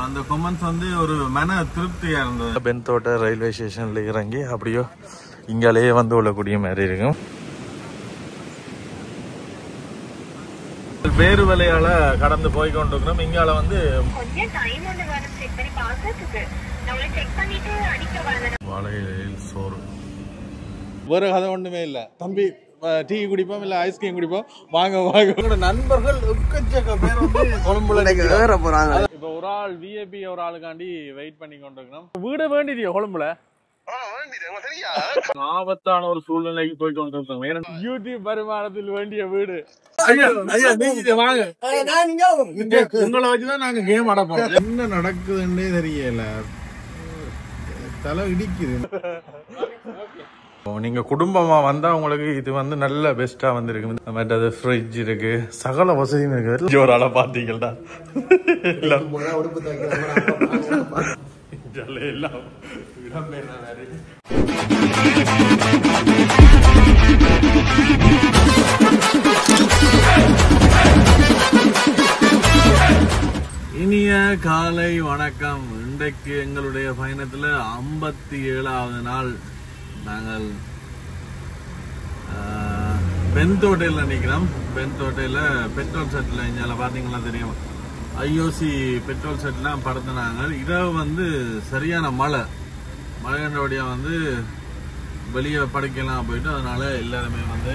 அந்த கொமெண்ட்ஸ் வந்து ஒரு மன திருப்தியா இருந்தது. பென்தோட்ட ரயில்வே ஸ்டேஷன்ல இறங்கி அப்படியோ இங்காலேயே வந்து உள்ளக்கூடிய மாதிரி இருக்கும். வேறு வலையால கடந்து போய் கொண்டிருக்கிறோம். இங்கால வந்து வாழையில் சோறு வேற கதை ஒண்ணுமே இல்ல. தம்பி டீ குடிப்போம் இல்ல ஐஸ்கிரீம் குடிப்போம், வாங்க வாங்க. நண்பர்கள் எக்கச்சக்க பேர் வந்து கொழும்புல ஏற போறாங்க. இப்ப ஒரு ஆள் விஐபி ஒரு ஆளுக்காண்டி வெயிட் பண்ணி கொண்டிருக்கிறோம். வீடு வேண்டியது கொழும்புல ஆபத்தான ஒரு சூழ்நிலைக்கு போய் கொண்டிருக்கோம். யூடியூப் வருமானத்தில் வேண்டிய வீடு. வாங்க, உங்களை வச்சுதான் நாங்க கேம் ஆடப்போம். என்ன நடக்குதுன்னே தெரியல, தலை இடிக்குது. நீங்க குடும்பமா வந்தா உங்களுக்கு இது வந்து நல்ல பெஸ்டா வந்துருக்கு. மற்றது ஃப்ரிட்ஜ் இருக்கு, சகல வசதியும் இருக்கு. ஒரு ஆளை பாத்தீங்களா இனிய காலை வணக்கம். இன்றைக்கு எங்களுடைய பயணத்துல 57வது நாள். நாங்கள் பென்தோட்டையில நிக்கிறோம். பென்தோட்டையில பெட்ரோல் செட்ல இங்க பாத்தீங்களா தெரியும், ஐஓசி பெட்ரோல் செட்லாம் படுத்தினாங்க. இரவு வந்து சரியான மழையண்டபடியா வந்து வெளியே படுக்கலாம் போயிட்டு, அதனால எல்லாருமே வந்து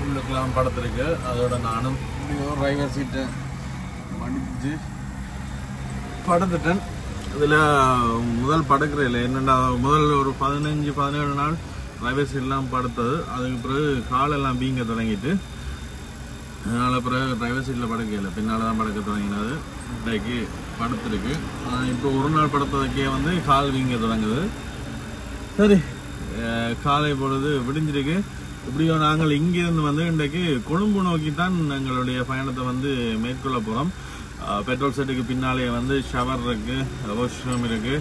உள்ளுக்கெல்லாம் படுத்திருக்கு. அதோட நானும் டிரைவர் சீட்டை மடிச்சு படுத்துட்டேன். இதுல முதல் படுக்கிற இல்லை என்னென்னா, முதல் ஒரு 15-17 நாள் டிரைவர் சீட்லாம் படுத்தது. அதுக்கு பிறகு காலெல்லாம் வீங்க தொடங்கிட்டு, அதனால பிறகு டிரைவர் சீட்டில் படுக்கல, பின்னால்தான் படுக்க தொடங்கினது. இன்றைக்கு படுத்துருக்கு. இப்போ ஒரு நாள் படுத்ததுக்கே வந்து கால் வீங்க தொடங்குது. சரி, காலை பொழுது விடிஞ்சிருக்கு. இப்படியோ நாங்கள் இங்கிருந்து வந்து இன்றைக்கு கொழும்பு நோக்கி தான் எங்களுடைய பயணத்தை வந்து மேற்கொள்ள போகிறோம். பெட்ரோல் செட்டுக்கு பின்னாலே வந்து ஷவர் இருக்கு, வாஷ்ரூம் இருக்கு.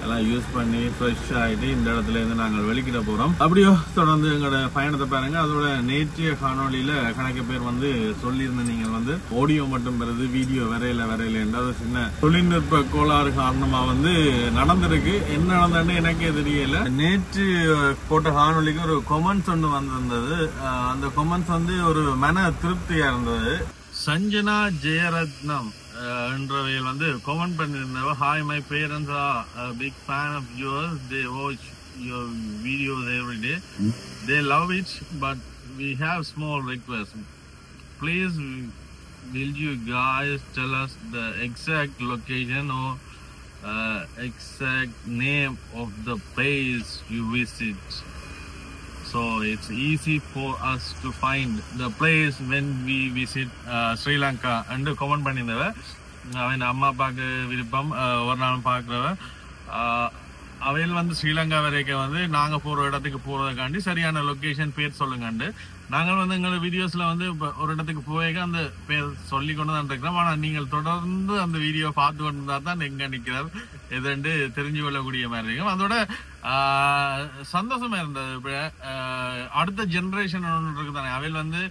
எல்லாம் யூஸ் பண்ணி ஃப்ரெஷ் ஆகிட்டு இந்த இடத்துல இருந்து நாங்கள் வெளிக்கிட போறோம். அப்படியோ தொடர்ந்து எங்களோட பயணத்தை பாருங்க. அதோட நேற்றைய காணொலியில கணக்கு பேர் வந்து சொல்லியிருந்த நீங்கள் வந்து ஆடியோ மட்டும் பெறுது, வீடியோ வரையில என்றால் சின்ன தொழில்நுட்ப கோளாறு காரணமா வந்து நடந்திருக்கு. என்ன நடந்ததுன்னு எனக்கே தெரியல. நேற்று போட்ட காணொலிக்கு ஒரு கொமெண்ட்ஸ் ஒன்று வந்திருந்தது. அந்த கொமெண்ட்ஸ் வந்து ஒரு மன திருப்தியா இருந்தது. சஞ்சனா ஜெயரத்னம் என்றவையில் வந்து கமெண்ட் பண்ணிருந்தவ, hi my parents are big fan of yours, they watch your videos every day, they love it, but we have small request, please will you guys tell us the exact location or exact name of the place you visit, so it's easy for us to find the place when we visit Sri Lanka and comment பண்ணிருந்தவ. அவன் அம்மா அப்பாவுக்கு விருப்பம் ஒரு நாள் பார்க்குறவ. அவையில் வந்து ஸ்ரீலங்கா வரைக்கும் வந்து நாங்கள் போகிற இடத்துக்கு போகிறதுக்காண்டி சரியான லொக்கேஷன் பேர் சொல்லுங்கண்டு நாங்கள் வந்து எங்களோட வீடியோஸில் வந்து ஒரு இடத்துக்கு போய் அந்த பேர் சொல்லி கொண்டு தான் இருக்கிறோம். ஆனால் நீங்கள் தொடர்ந்து அந்த வீடியோ பார்த்து கொண்டு இருந்தால் தான் எங்கே நிற்கிறார் எதுண்டு தெரிஞ்சு கொள்ளக்கூடிய மாதிரி இருக்கும். அதோட சந்தோஷமா இருந்தது. இப்போ அடுத்த ஜென்ரேஷன் ஒன்று இருக்கு தானே, அவையில் வந்து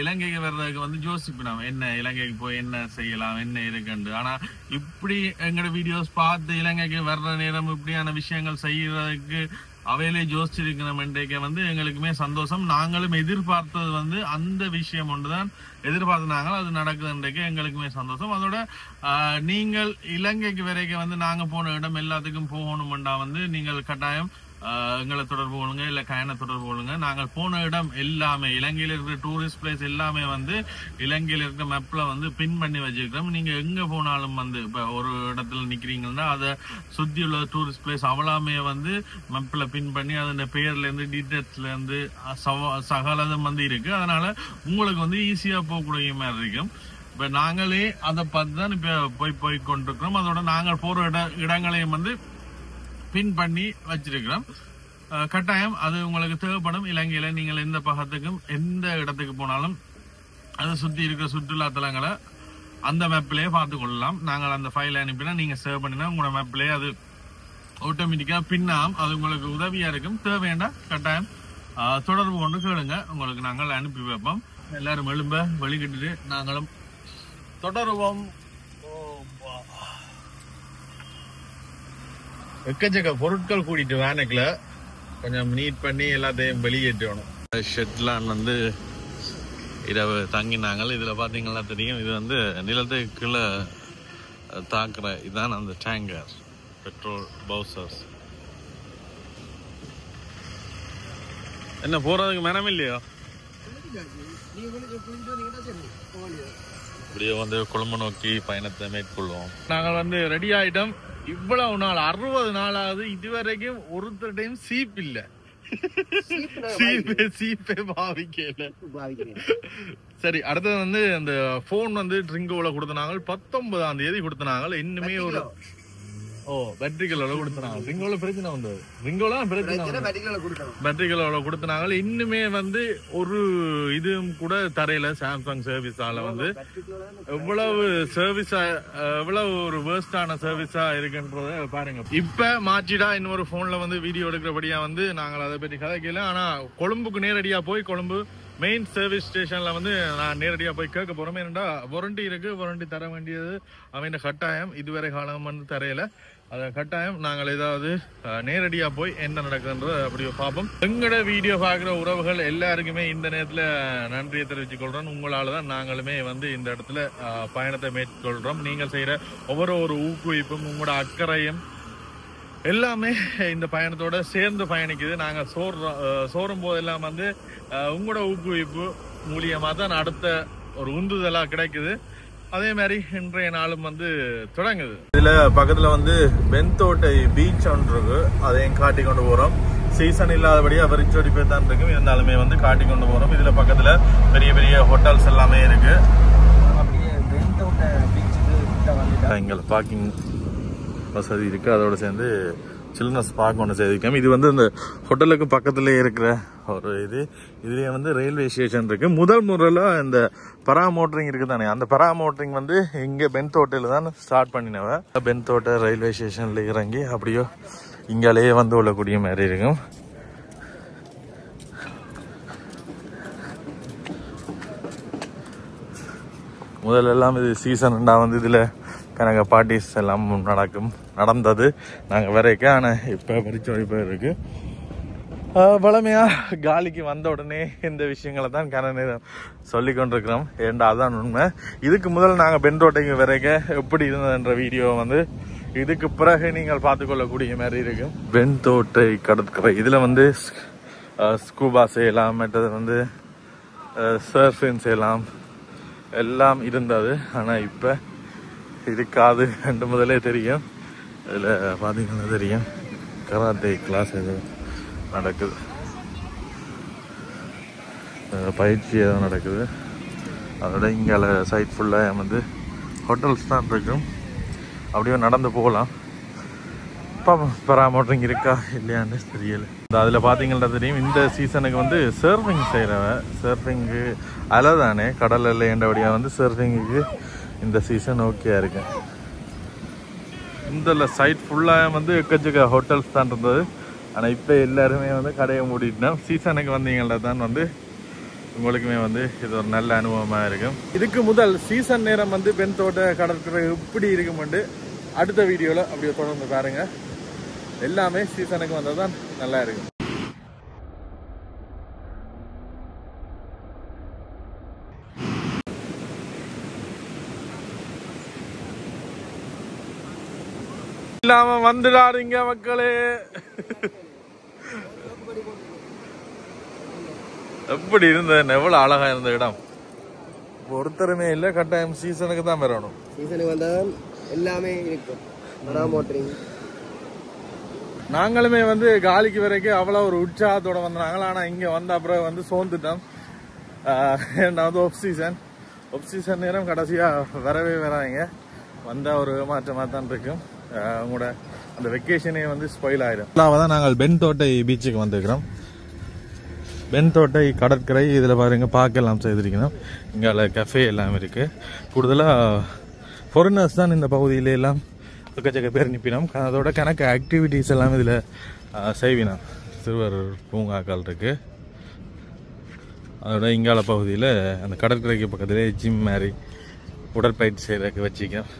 இலங்கைக்கு வர்றதுக்கு வந்து யோசிப்போம் என்ன இலங்கைக்கு போய் என்ன செய்யலாம் என்ன இருக்குண்டு. ஆனால் இப்படி எங்களோட வீடியோஸ் பார்த்து இலங்கைக்கு வர்ற நேரம் இப்படியான விஷயங்கள் செய்யறதுக்கு அவையிலே யோசிச்சிருக்கணும் என்றைக்கு வந்து எங்களுக்குமே சந்தோஷம். நாங்களும் எதிர்பார்த்தது வந்து அந்த விஷயம் ஒன்றுதான் எதிர்பார்த்தாங்க, அது நடக்குது இன்றைக்கு எங்களுக்குமே சந்தோஷம். அதோட நீங்கள் இலங்கைக்கு வரைக்கும் வந்து நாங்க போன இடம் எல்லாத்துக்கும் போகணும்டா வந்து நீங்கள் கட்டாயம் எங்களை தொடர்பு கொள்ளுங்க, இல்ல கயனை தொடர்பு கொள்ளுங்க. நாங்கள் போன இடம் எல்லாமே இலங்கையில இருக்கிற டூரிஸ்ட் பிளேஸ் எல்லாமே வந்து இலங்கையில இருக்கிற மேப்ல வந்து பின் பண்ணி வச்சிருக்கிறோம். நீங்க எங்க போனாலும் வந்து இப்ப ஒரு இடத்துல நிக்கிறீங்கன்னா அதை சுத்தி உள்ள டூரிஸ்ட் பிளேஸ் அவ்வளவுமே வந்து மேப்ல பின் பண்ணி அதோட பேர்ல இருந்து டீட்டெயில்ஸ்ல இருந்து சகலதும் வந்து இருக்கு. அதனால உங்களுக்கு வந்து ஈஸியா போகக்கூடிய மாதிரி இருக்கும். இப்ப நாங்களே அதை பார்த்து தான் இப்ப போய் கொண்டிருக்கிறோம். அதோட நாங்கள் போற இடங்களையும் வந்து பின் பண்ணி வச்சிருக்கிறோம். கட்டாயம் அது உங்களுக்கு தேவைப்படும். இலங்கையில நீங்கள் எந்த பக்கத்துக்கும் எந்த இடத்துக்கு போனாலும் அதை சுத்தி இருக்கிற சுற்றுலா தலங்களை அந்த மேப்லயே பார்த்து கொள்ளலாம். நாங்கள் அந்த ஃபைல் அனுப்பினா நீங்க சேவ் பண்ணினா உங்களோட மேப்லயே அது ஆட்டோமேட்டிக்கா பின்னாம். அது உங்களுக்கு உதவியா இருக்கும். தேவையாண்டா கட்டாயம் தொடர்பு கொண்டு கேளுங்க, உங்களுக்கு நாங்கள் அனுப்பி வைப்போம். எல்லாரும் எழும்ப வழிகிட்டு நாங்களும் தொடருவோம். எக்கச்சக்க பொருட்கள் கூட்டிட்டு வேனுக்குள்ள கொஞ்சம் நீட் பண்ணி எல்லாத்தையும் வெளியேற்றணும். ஷெட்லான் வந்து இரவு தங்கினாங்க. இதில் பார்த்தீங்கன்னா தெரியும், இது வந்து நிலத்துக்கு கீழே தாக்குற இதுதான் அந்த டேங்கர் பெட்ரோல் பவுசர்ஸ். என்ன போறதுக்கு மனம் இல்லையோ? இப்படியே வந்து கொழும்பு நோக்கி பயணத்தை மேற்கொள்வோம். நாங்கள் வந்து ரெடி ஆயிட்டோம். இவ்வளவு நாள் 60 நாளாவது இதுவரைக்கும் ஒருத்தர் டைம் சீப் இல்லை. சீப்பே பாவிக்கல. சரி, அடுத்தது வந்து அந்த போன் வந்து ட்ரிங்கோல கொடுத்தனாங்க. 19ஆம் தேதி கொடுத்தனாங்க. இன்னுமே ஒரு பேட்டரிகளோட கொடுத்தனாங்க. ரிங்கோல பிரச்சனை வந்தது. ரிங்கோல பேட்டரிகளோட கொடுத்தனாங்க. இன்னுமே வந்து ஒரு இதுவும் கூட தரையில சாம்சங் சர்வீஸால வந்து எவ்வளவு சர்வீஸா, எவ்வளவு ஒரு வேர்ஸ்டான சர்வீஸா இருக்குன்றத பாருங்க. இப்ப மாற்றிடா இன்னொரு போன்ல வந்து வீடியோ எடுக்கிறபடியா வந்து நாங்கள் அதை பற்றி கதைக்கல. ஆனா கொழும்புக்கு நேரடியா போய் கொழும்பு மெயின் சர்வீஸ் ஸ்டேஷன்ல வந்து நான் நேரடியா போய் கேட்க போறோம். ஏன்னா வாரண்டி இருக்கு, வாரண்டி தர வேண்டியது அவன் கட்டாயம். இதுவரை காலம் வந்து தரையில அதை கட்டாயம் நாங்கள் ஏதாவது நேரடியா போய் என்ன நடக்குதுன்றத அப்படியே பார்ப்போம். எங்களோட வீடியோ பார்க்குற உறவுகள் எல்லாருக்குமே இந்த நேரத்தில் நன்றியை தெரிவித்துக் கொள்றோம். உங்களால தான் நாங்களுமே வந்து இந்த இடத்துல பயணத்தை மேற்கொள்றோம். நீங்கள் செய்யற ஒவ்வொரு ஊக்குவிப்பும் உங்களோட அக்கறையும் எல்லாமே இந்த பயணத்தோட சேர்ந்து பயணிக்குது. நாங்கள் சோறும் போதெல்லாம் வந்து உங்களோட ஊக்குவிப்பு மூலியமாக தான் அடுத்த ஒரு உந்துதலாக கிடைக்குது. அதே மாதிரி இன்றைய நாளும் வந்து தொடங்குது. இதில் பக்கத்தில் வந்து பென்தோட்டை பீச் ஒன்று இருக்கு. அதையும் காட்டி கொண்டு போகிறோம். சீசன் இல்லாதபடியாக வெறிச்சோடி போய் தான் இருக்கும். இருந்தாலுமே வந்து காட்டி கொண்டு போகிறோம். இதில் பக்கத்தில் பெரிய பெரிய ஹோட்டல்ஸ் எல்லாமே இருக்கு. அப்படியே பென்தோட்டை பீச்சுக்கு இங்கே பார்க்கிங் வசதி இருக்கு. அதோட சேர்ந்து சில்ட்ரன்ஸ் பார்க் ஒன்று செய்திருக்கோம். இது வந்து இந்த ஹோட்டலுக்கு பக்கத்துலேயே இருக்கிற ஒரு இதுலேயே வந்து ரயில்வே ஸ்டேஷன் இருக்கு. முதல் முறையில் இந்த பராமோட்டரிங் இருக்கு தானே, அந்த பராமோட்டரிங் வந்து இங்கே பென்தோட்டையில் தான் ஸ்டார்ட் பண்ணினவ. பென்தோட்டை ரயில்வே ஸ்டேஷனில் இறங்கி அப்படியோ இங்காலேயே வந்து உள்ளக்கூடிய மாதிரி இருக்கும். முதலெல்லாம் இது சீசன் வந்து இதில் கணக்க பார்ட்டிஸ் எல்லாம் நடந்தது நாங்கள் வரைக்க. ஆனால் இப்போ பரிச்சோடி போயிருக்கு. வளமையாக காலிக்கு வந்த உடனே இந்த விஷயங்களை தான் நேரம் சொல்லி கொண்டிருக்கிறோம். ஏண்டா அதான் உண்மை. இதுக்கு முதல் நாங்கள் பென்தோட்டைக்கு வரைக்க எப்படி இருந்ததுன்ற வீடியோ வந்து இதுக்கு பிறகு நீங்கள் பார்த்துக்கொள்ளக்கூடிய மாதிரி இருக்கும். பென்தோட்டை கடற்கரை இதில் வந்து ஸ்கூபா செய்யலாம், மற்றது வந்து சர்ஃபிங் செய்யலாம் எல்லாம் இருந்தது. ஆனால் இப்போ இருக்காது ரெண்டு முதலே தெரியும். இதில் பார்த்தீங்கன்னா தெரியும் கராத்தே கிளாஸ் எது நடக்குது, பயிற்சி எதுவும் நடக்குது. அதோட இங்கே சைட் ஃபுல்லாக வந்து ஹோட்டல்ஸ் தான் இருக்கும். அப்படியே நடந்து போகலாம். இப்போ பராமோட்டரிங் இருக்கா இல்லையான்னு தெரியல. அதில் பார்த்தீங்கன்னா தெரியும் இந்த சீசனுக்கு வந்து சர்ஃபிங் செய்கிறவ, சர்ஃபிங்கு அலை தானே கடல் இல்லைன்றபடியாக வந்து சர்ஃபிங்குக்கு இந்த சீசன் ஓகே இருக்கு. இந்த சைட் ஃபுல்லாக வந்து எக்கச்சக்க ஹோட்டல்ஸ் தான் இருந்தது. ஆனால் இப்போ எல்லாருமே வந்து கடையை மூடிட்டோம். சீசனுக்கு வந்தீங்கள தான் வந்து உங்களுக்குமே வந்து இது ஒரு நல்ல அனுபவமாக இருக்கும். இதுக்கு முதல் சீசன் நேரம் வந்து பென்தோட்டை கடற்கரை எப்படி இருக்குமெண்டு அடுத்த வீடியோவில் அப்படியே தொடர்ந்து பாருங்க. எல்லாமே சீசனுக்கு வந்தால் தான் நல்லா இருக்கும். இல்லாம வந்துடாதீங்க மக்களே. எப்படி இருந்தது, எவ்வளவு அழகா இருந்த இடம். ஒருத்தருமே இல்ல, கட்டாயம் சீசனுக்கு தான் வரணும். சீசனுக்கு வந்தா எல்லாமே இருக்கும். நாங்களுமே வந்து காலிக்கு வரைக்கும் அவ்வளவு ஒரு உற்சாகத்தோட வந்தாங்க. ஆனா இங்க வந்த அப்புறம் வந்து சோர்ந்துட்டோம். ஆஃப் சீசன் நேரம் கடைசியா வரவே வராங்க. வந்தா ஒரு மாற்றமா தான் இருக்கும். உங்களோட அந்த வெக்கேஷனே வந்து ஸ்பாயில் ஆயிடும். தான் நாங்கள் பென்தோட்டை பீச்சுக்கு வந்துருக்கிறோம். பென்தோட்டை கடற்கரை இதில் பாருங்க பார்க்கலாம் செய்திருக்கணும். இங்கே கஃபே எல்லாம் இருக்கு. கூடுதலாக ஃபாரினர்ஸ் தான் இந்த பகுதியில எல்லாம் எக்கச்சக்க பேர் நிற்பினோம். அதோட கணக்கு ஆக்டிவிட்டீஸ் எல்லாம் இதில் செய்வினோம். சிறுவர் பூங்காக்கள் இருக்கு. அதோட இங்கால பகுதியில் அந்த கடற்கரைக்கு பக்கத்திலே ஜிம் மாதிரி உடற்பயிற்சி செய்யறதுக்கு வச்சுக்கோம்.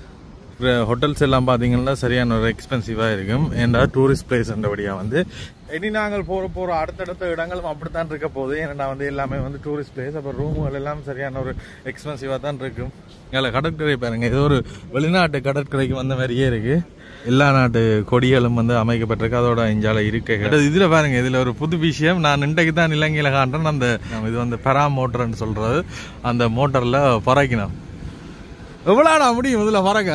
இருக்கிற ஹோட்டல்ஸ் எல்லாம் பார்த்தீங்கன்னா சரியான ஒரு எக்ஸ்பென்சிவாக இருக்கும். ஏன்னா டூரிஸ்ட் பிளேஸ்ன்றபடியாக வந்து இனி நாங்கள் போகிற அடுத்தடுத்த இடங்களும் அப்படித்தான் இருக்க போகுது. ஏன்னா வந்து எல்லாமே வந்து டூரிஸ்ட் பிளேஸ். அப்போ ரூமுகள் எல்லாம் சரியான ஒரு எக்ஸ்பென்சிவாக தான் இருக்கும். இங்கே கடற்கரை பாருங்க, ஏதோ ஒரு வெளிநாட்டு கடற்கரைக்கு வந்த மாதிரியே இருக்கு. எல்லா நாட்டு கொடிகளும் வந்து அமைக்கப்பட்டிருக்கு. அதோட இஞ்சால இருக்கைகள் இதுல பாருங்க. இதுல ஒரு புது விஷயம், நான் இன்றைக்கு தான் இலங்கையில காண்றேன். அந்த இது வந்து பெரா மோட்டர்ன்னு சொல்றது. அந்த மோட்டர்ல பறக்கணும். எவ்வளோடா முடியும் இதுல பறக்க?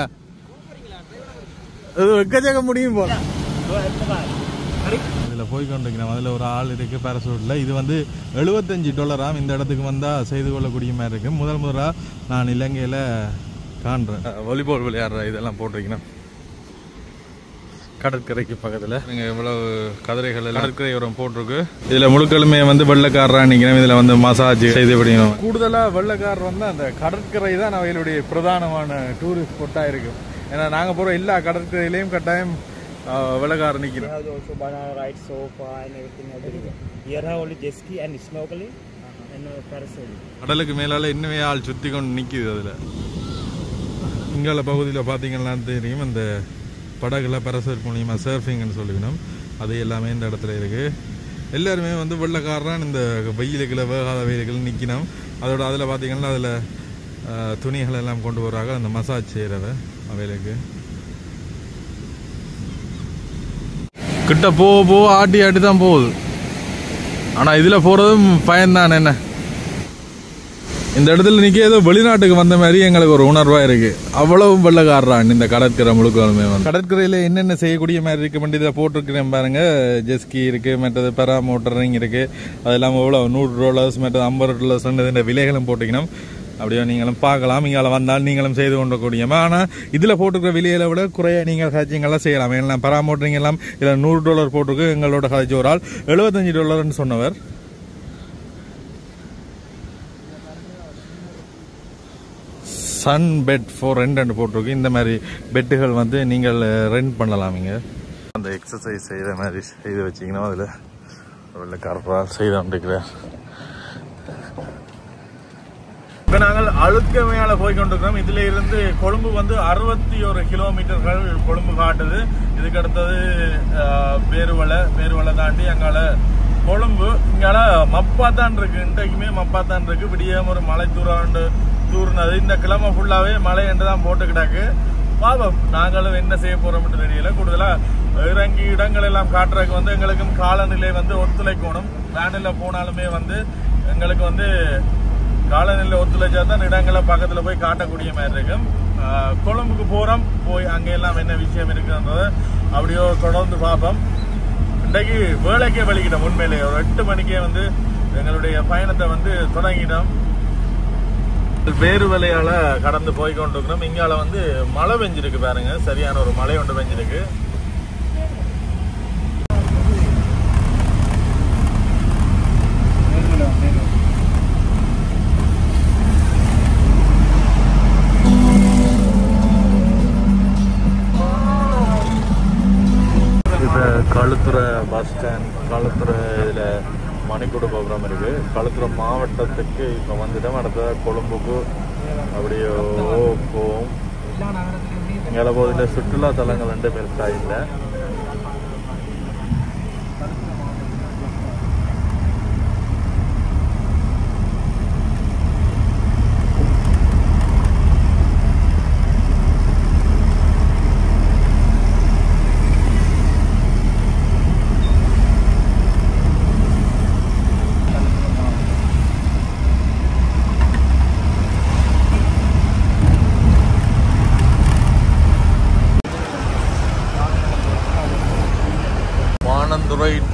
எக்கச்சக்க முடியும் போல. இதுல போய்கொண்டிருக்கிறோம். அதுல ஒரு ஆள் இருக்கு பேரசூட்ல. இது வந்து $75 இந்த இடத்துக்கு வந்தா செய்து கொள்ளக்கூடிய மாதிரி இருக்கு. முதலா நான் இலங்கையில காண்றேன். வாலிபால் விளையாடுற இதெல்லாம் போட்டிருக்கணும். கடற்கரைக்கு பக்கத்துல நீங்க இவ்வளவு கதிரைகள் கடற்கரை உரம் போட்டிருக்கு. இதுல முழுக்களுமே வந்து வெள்ளக்காரரா நிக்கிறோம். இதுல வந்து மசாஜ் செய்து விடணும். கூடுதலா வெள்ளக்காரர் வந்து அந்த கடற்கரை தான் அவைகளுடைய பிரதானமான டூரிஸ்ட் ஸ்பாட்டா இருக்கும். ஏன்னா நாங்க போற எல்லா கடற்கரையிலையும் கட்டாயம் வெள்ளக்காரர் நிக்கிறோம். கடலுக்கு மேலால இன்னுமே ஆள் சுத்தி கொண்டு நிக்குது. அதுல இங்கால பகுதியில பாத்தீங்கன்னா தெரியும், அந்த படகுல பரசர் மூலியமா சர்ஃபிங்னு சொல்லிக்கணும். அது எல்லாமே இந்த இடத்துல இருக்கு. எல்லாருமே வந்து வெள்ளக்காரன் இந்த வெயிலுக்குள்ள வேகாத வெயிலுக்குள்ள நிற்கணும். அதோட அதில் பார்த்தீங்கன்னா அதில் துணிகள் எல்லாம் கொண்டு வர்றாங்க. அந்த மசாஜ் செய்கிறத அவைகளுக்கு கிட்ட போக ஆட்டி ஆட்டி தான் போகுது. ஆனால் இதில் போகிறதும் பயன்தான். என்ன இந்த இடத்துல நிற்க ஏதோ வெளிநாட்டுக்கு வந்த மாதிரி எங்களுக்கு ஒரு உணர்வா இருக்கு. அவ்வளவும் வெள்ளக்காரன் இந்த கடற்கரை முழுக்கலுமே வந்து. கடற்கரையில என்னென்ன செய்யக்கூடிய மாதிரி இருக்கு வேண்டியதை போட்டிருக்கிறேன் பாருங்க. ஜெஸ்கி இருக்கு, மற்றது பெரா மோட்டரிங் இருக்கு. அது இல்லாமல் எவ்வளவு $100 மற்றது $50 இந்த விலைகளும் போட்டிக்கணும். அப்படியே நீங்களும் பார்க்கலாம். இங்கே வந்தால் நீங்களும் செய்து கொண்டக்கூடியமா. ஆனால் இதில் போட்டிருக்கிற விலையில விட குறைய நீங்கள் காய்ச்சிங்கெல்லாம் செய்யலாம். ஏன்னா பெரா மோட்டரிங் எல்லாம் இதில் $100 போட்டிருக்கு. எங்களோட காய்ச்சி ஒரு ஆள் $75 சொன்னவர். சன் பெட் ஃபார் ரெண்ட் போட்டிருக்கு. இந்த மாதிரி பெட்டுகள் வந்து நீங்கள் ரெண்ட் பண்ணலாம். இங்கே அந்த எக்ஸசைஸ் செய்கிற மாதிரி செய்து வச்சிங்கன்னா அதில் வெள்ளக்காரராக செய்து கொண்டிருக்கிறார். இப்போ நாங்கள் அழுக்க மேலே போய் கொண்டிருக்கிறோம். இதுல இருந்து கொழும்பு வந்து 61 கிலோமீட்டர்கள் கொழும்பு காட்டுது. இதுக்கு அடுத்தது பேருவலை தாண்டி அங்கால கொழும்பு. இங்கால மப்பாத்தான் இருக்கு. இன்றைக்குமே மப்பாத்தான் இருக்கு. விடியம் ஒரு மலை தூர்னது. இந்த கிழமை ஃபுல்லாவே மழை என்றுதான் போட்டுக்கிட்டாக்கு. பாவம் நாங்களும் என்ன செய்ய போறோம்னு தெரியல. கூடுதலா இறங்கி இடங்கள் எல்லாம் காட்டுறதுக்கு வந்து எங்களுக்கும் காலநிலை வந்து ஒத்துழைக்கணும். வேனில போனாலுமே வந்து எங்களுக்கு வந்து காலநிலை ஒத்துழைச்சா தான் இடங்களை பக்கத்துல போய் காட்டக்கூடிய மாதிரி இருக்கும். கொழும்புக்கு போறோம். போய் அங்க எல்லாம் என்ன விஷயம் இருக்குன்றத அப்படியோ தொடர்ந்து பார்ப்போம். இன்றைக்கு வேலைக்கே வலிக்கிட்டோம். உண்மையிலே ஒரு 8 மணிக்கே வந்து எங்களுடைய பயணத்தை வந்து தொடங்கிட்டோம். பேருவலையால கடந்து போய் கொண்டிருக்கிறோம். இங்கால வந்து மழை பெஞ்சிருக்கு பாருங்க. சரியான ஒரு மழை ஒன்று பெஞ்சிருக்கு. இப்ப களுத்துறை பஸ் ஸ்டாண்ட், களுத்துறை இதுல மணிக்கூட ப்ரோக்ராம் இருக்கு. களுத்துறை மாவட்டத்துக்கு இப்போ வந்துட்டோம். அடுத்த கொழும்புக்கு அப்படியே போவோம். இங்கே போதில் சுற்றுலா தலங்கள் ரெண்டு பெருசா இல்லை.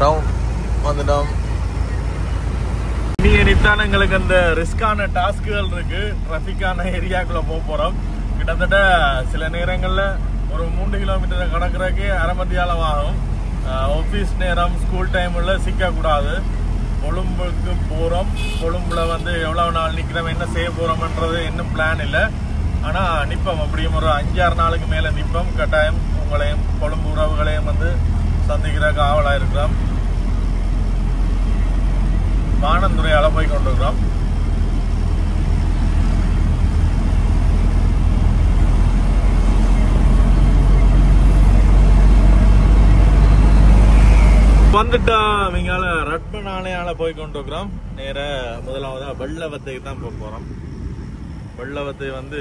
டவுன் வந்துட்டோம். இனித்தான் எங்களுக்கு அந்த ரிஸ்கான டாஸ்குகள் இருக்கு. டிராபிக்கான ஏரியாக்குள்ள போறோம். கிட்டத்தட்ட சில நேரங்கள்ல ஒரு 3 கிலோமீட்டர் கடக்கிறதுக்கு அரை மணி நேரம் ஆகும். ஆஃபீஸ் நேரம், ஸ்கூல் டைம்ல சிக்க கூடாது. கொழும்புக்கு போறோம். கொழும்புல வந்து எவ்வளவு நாள் நிக்கிறோம், என்ன செய்ய போறோம்ன்றது இன்னும் பிளான் இல்லை. ஆனா நிப்போம். அப்படியும் ஒரு 5-6 நாளுக்கு மேல நிப்போம். கட்டாயம் உங்களையும் கொழும்பு உறவுகளையும் வந்து சந்திக்கிறதுக்கு ஆவலா இருக்கிறோம். வானந்துறையால போய் கொண்டிருக்கிறோம். வந்துட்டோம். இங்கால ரட்மன் ஆணையால போய் கொண்டிருக்கிறோம். நேர முதலாவதா வெள்ளவத்தைக்கு தான் போறோம். வெள்ளவத்தை வந்து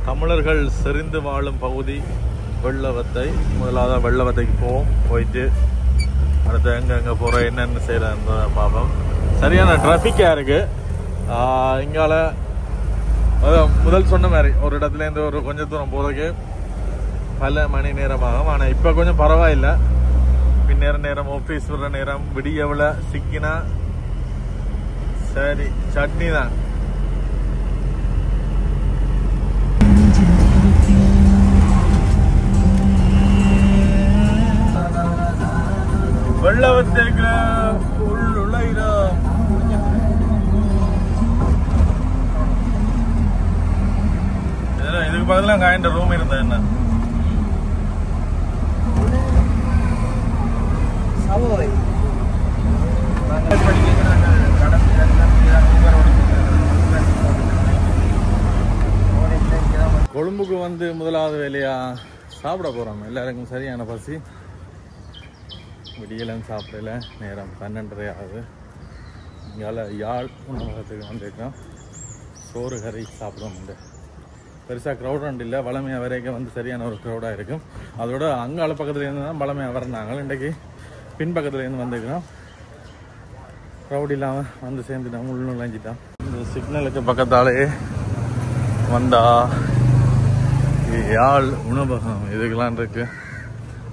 தமிழர்கள் செறிந்து வாழும் பகுதி வெள்ளவத்தை. முதலாவதா வெள்ளவத்தைக்கு போயிட்டு அடுத்து எங்க போற என்னென்ன செய்யற பாப்போம். சரியான டிராபிக்கா இருக்கு இங்கால. முதல் சொன்ன மாதிரி ஒரு இடத்துல இருந்து ஒரு கொஞ்சம் தூரம் போறதுக்கு பல மணி நேரம் ஆகும். ஆனா இப்ப கொஞ்சம் பரவாயில்ல. நேரம் ஆபீஸ் வர நேரம் விடியவுல சிக்கினா சரி சட்னி தான். வெள்ளவத்தை இருக்கிற இதுக்கு பதிலாக காய்ந்த ரூம் இருந்தா என்ன கொழும்புக்கு வந்து முதலாவது வேலையா சாப்பிட போறோம். எல்லாருக்கும் சரியான பசி. விடியலும் சாப்பிடல. நேரம் 12:30 ஆகுது. இங்கால யாழ் உணவகத்துக்கு வந்திருக்கோம். சோறு கறி சாப்பிடும். பெருசாக க்ரௌட் இல்லை. வளமையாக வரைக்கும் வந்து சரியான ஒரு க்ரௌடாக இருக்கும். அதோட அங்கால பக்கத்துலேருந்து தான் வளமையாக வரனாங்க. இன்றைக்கு பின்பக்கத்துலேருந்து வந்துருக்கிறோம். க்ரௌட் இல்லாமல் வந்து சேர்ந்துட்டோம். உள்நுழைஞ்சிட்டோம். இந்த சிக்னலுக்கு பக்கத்தாலே வந்தா யாழ் உணவகம் இதுக்கெல்லாம் இருக்கு.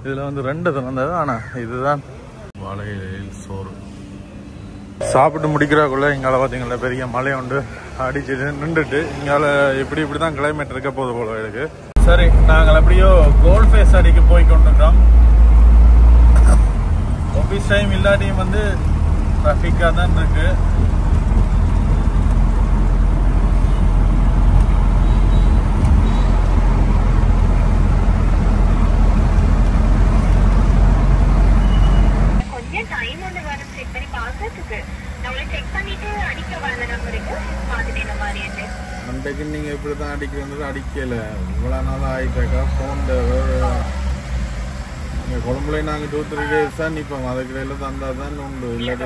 இதில் வந்து 2 திறந்தது. ஆனால் இதுதான் வாழையில் சோறு. சாப்பிட்டு முடிக்கிறக்குள்ள இங்கால பார்த்தீங்களா பெரிய மழை உண்டு அடிச்சுட்டு நின்றுட்டு. இங்கால இப்படி தான் கிளைமேட் இருக்க போது போல இருக்கு. சரி, நாங்கள் எப்படியோ கோல்ட் ஃபேஸ் அடிக்க போய் கொண்டிருக்கோம். ஆஃபீஸ் டைம் இல்லாட்டியும் வந்து டிராஃபிக்காக தான் இருக்கு. அன்றைக்கு நீங்க இப்படிதான் அடிக்க வந்தது அடிக்கல. இவ்வளவு நாள் ஆயிட்டாக்கா போன் கொழம்புல நாங்க 2-3 days தான் நிப்போம். அதுக்கு இடையில தந்தா தான் உண்டு. இல்லாட்டி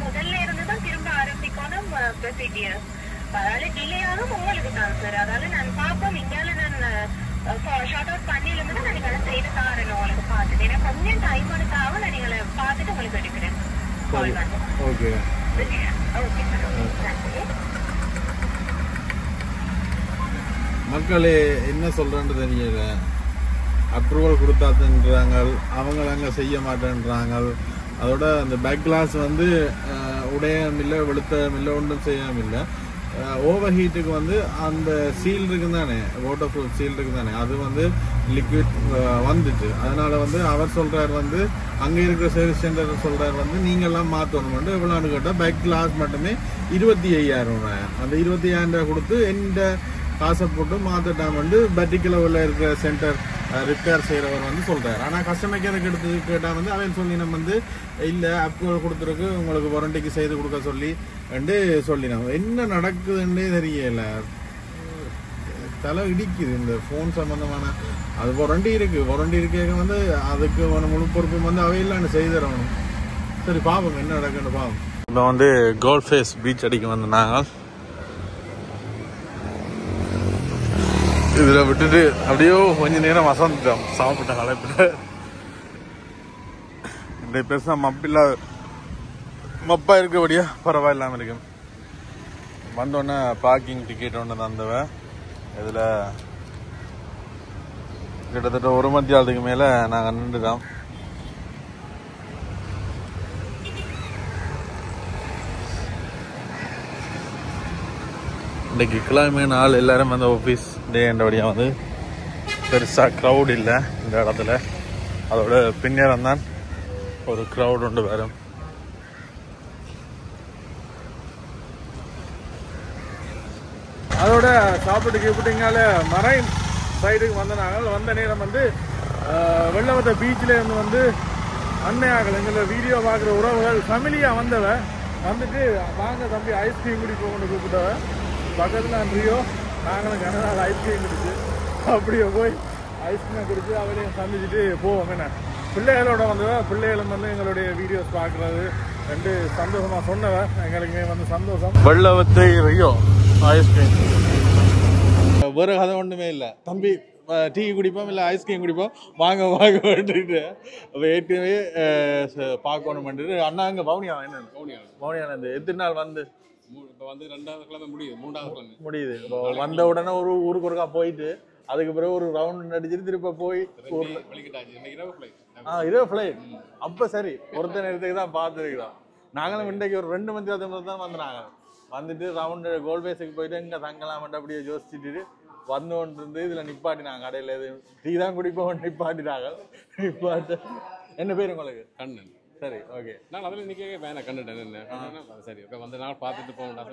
முதல்ல இருந்துதான் திரும்ப ஆரம்பிக்கணும் ப்ரொசீஜர். அதனால டிலே ஆகும் உங்களுக்கு தான் சார். அதனால நான் பார்ப்போம். இங்கால நான் ஷார்ட் அவுட் பண்ணியிருந்து நான் நீங்களை செய்து தாரேன் உங்களுக்கு பார்த்துட்டு. ஏன்னா கொஞ்சம் டைம் எடுக்காக நான் நீங்களை பார்த்துட்டு உங்களுக்கு எடுக்கிறேன். Okay okay sir. மக்களே என்ன சொல்றேன்னு தெரியல. அப்ரூவல் கொடுத்தாத்துன்றாங்க. அவங்க அங்கே செய்ய மாட்டேன்றாங்க. அதோட அந்த பேக் கிளாஸ் வந்து உடையம் இல்லை, வெளுத்தம் இல்லை, ஒன்றும் செய்யாம இல்லை. ஓவர் ஹீட்டுக்கு வந்து அந்த சீல் இருக்கு தானே, வாட்டர் ப்ரூஃப் சீல் இருக்கு தானே, அது வந்து லிக்விட் வந்துட்டு. அதனால வந்து அவர் சொல்றாரு வந்து அங்கே இருக்கிற சர்வீஸ் சென்டர் சொல்றாரு வந்து நீங்கள்லாம் மாற்றணும். எவ்வளோன்னு கேட்டால் பேக் கிளாஸ் மட்டுமே 25,000. அந்த 25,000 கொடுத்து எந்த காசை போட்டு மாற்றிட்டான் வந்து பர்டிகுலரில் இருக்கிற சென்டர் ரிப்பேர் செய்கிறவர் வந்து சொல்கிறார். ஆனால் கஸ்டமர் கேருக்கு எடுத்து கேட்டால் வந்து அவன் சொல்லினோம் வந்து இல்லை அப்ரூவல் கொடுத்துருக்கு உங்களுக்கு வாரண்டிக்கு செய்து கொடுக்க சொல்லினோம். என்ன நடக்குதுன்னே தெரியல. தலை இடிக்குது இந்த ஃபோன் சம்பந்தமான. அது வாரண்டி இருக்க வந்து அதுக்கு முழு பொறுப்பு வந்து அவையில்லான்னு செய்து தரணும். சரி பாவம் என்ன நடக்குன்னு பாவம். இப்போ வந்து கோல்ட் ஃபேஸ் பீச் அடிக்க வந்து நாங்கள் இதில் விட்டுட்டு அப்படியோ கொஞ்ச நேரம் வசந்துட்டோம். சாப்பிட்ட களைப்பில் இந்த பெருசாக மப்பா இருக்கபடியா பரவாயில்லாமல் இருக்கும். வந்தோடனே பார்க்கிங் டிக்கெட் ஒன்று தந்தவ. இதில் கிட்டத்தட்ட 1 மணித்தியாலத்துக்கு மேலே நாங்கள் நின்றுட்டோம். இன்றைக்கு கிழமை நாள் எல்லாரும் வந்து ஆஃபீஸ் டே என்றபடியாக வந்து பெருசாக க்ரௌட் இல்லை இந்த இடத்துல. அதோட பின்னேரம் தான் ஒரு க்ரௌட் ஒன்று வரும். அதோட சாப்பிட்டுங்கால மரைன் சைடுக்கு வந்த நேரம் வந்து வெள்ளவத்தை பீச்சில் இருந்து வந்து அண்ணையாக்கள் எங்களை வீடியோ பார்க்குற உறவுகள் ஃபேமிலியாக வந்தவ வந்துட்டு வாங்க தம்பி ஐஸ்கிரீம் குடிப்போம்னு கூப்பிட்டவ பக்கத்தில் ரியோ நாங்களும் கனடாவில் ஐஸ்கிரீம் குடிச்சு அப்படியே போய் ஐஸ்கிரீம் குடிச்சு அவரையும் சந்திச்சுட்டு போவோம். என்ன பிள்ளைகளோட வந்தவ பிள்ளைகளும் வந்து எங்களுடைய வீடியோஸ் பார்க்குறது ரெண்டு சந்தோஷமாக சொன்னவ எங்களுக்குமே வந்து சந்தோஷம். வெள்ளவத்தை ரியோ ஐஸ்கிரீம் வேறு கதை ஒன்றுமே இல்லை தம்பி டீ குடிப்போம் இல்லை ஐஸ்கிரீம் குடிப்போம் வாங்க வாங்க வந்துட்டு அப்போ ஏற்கனவே பார்க்கணும் பண்ணிட்டு அண்ணா அங்கே பவுனியா என்ன பவுனியா இந்த எத்தனை நாள் வந்து இப்போ வந்து 2வது கிழமை முடியுது 3வது கிழமை முடியுது. இப்போ வந்த உடனே ஒரு ஊருக்கு ஒருக்கா போயிட்டு அதுக்கு பிறகு ஒரு ரவுண்ட் அடிச்சுட்டு திருப்ப போய் இரவு ஃப்ளைட் அப்போ சரி ஒருத்த நேரத்துக்கு தான் பார்த்துருக்கிறோம். நாங்களும் இன்றைக்கு ஒரு 2 மணி நேரத்துக்கு தான் வந்தாங்க வந்துட்டு ரவுண்டு கோல்பேஸுக்கு போயிட்டு இங்கே தங்கலாமட்டு அப்படியே யோசிச்சுட்டு வந்தோன்னு இருந்து இதில் நிப்பாட்டினாங்க கடையில் எது டீ தான் குடிப்போம் நிப்பாட்டினாங்க. நிப்பாட்டு என்ன பேர் உங்களுக்கு? கண்ணன். சரி ஓகே நான் அதில் இன்னைக்கு வேணாம் கண்டுட்டேன் என்ன சரி இப்போ வந்த நாள் பார்த்துட்டு போகண்டா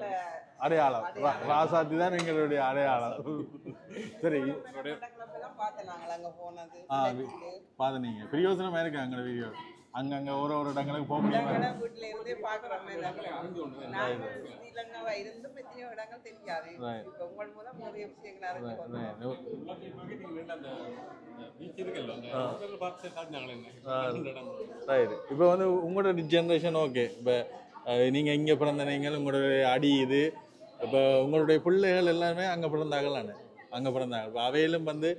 அடையாளம் ராசாத்தி தான் எங்களுடைய அடையாளம். சரி பார்த்து நீங்கள் பிரியோசனமாக இருக்கு எங்களோட வீடியோ அங்கங்கே ஒரு இடங்களுக்கு போக முடியும். இப்போ வந்து உங்களோட ஜென்ரேஷன் ஓகே இப்போ நீங்கள் இங்கே பிறந்த நீங்கள் உங்களுடைய அடி இது இப்போ உங்களுடைய பிள்ளைகள் எல்லாமே அங்கே பிறந்தாங்களானு அங்கே பிறந்தாங்க. இப்போ அவையிலும் வந்து